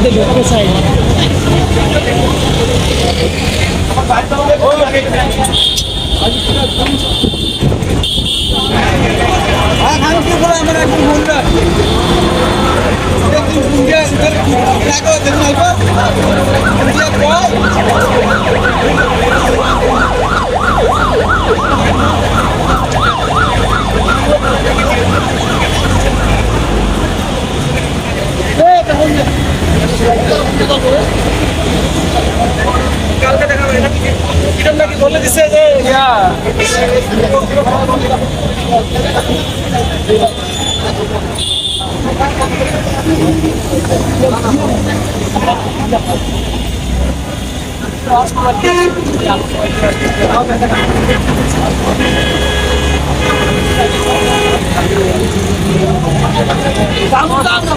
মধ্যে ঢুকতে চাই না। কালকে দেখা হবে কিরম নাকি বলে দিছে যে দাম না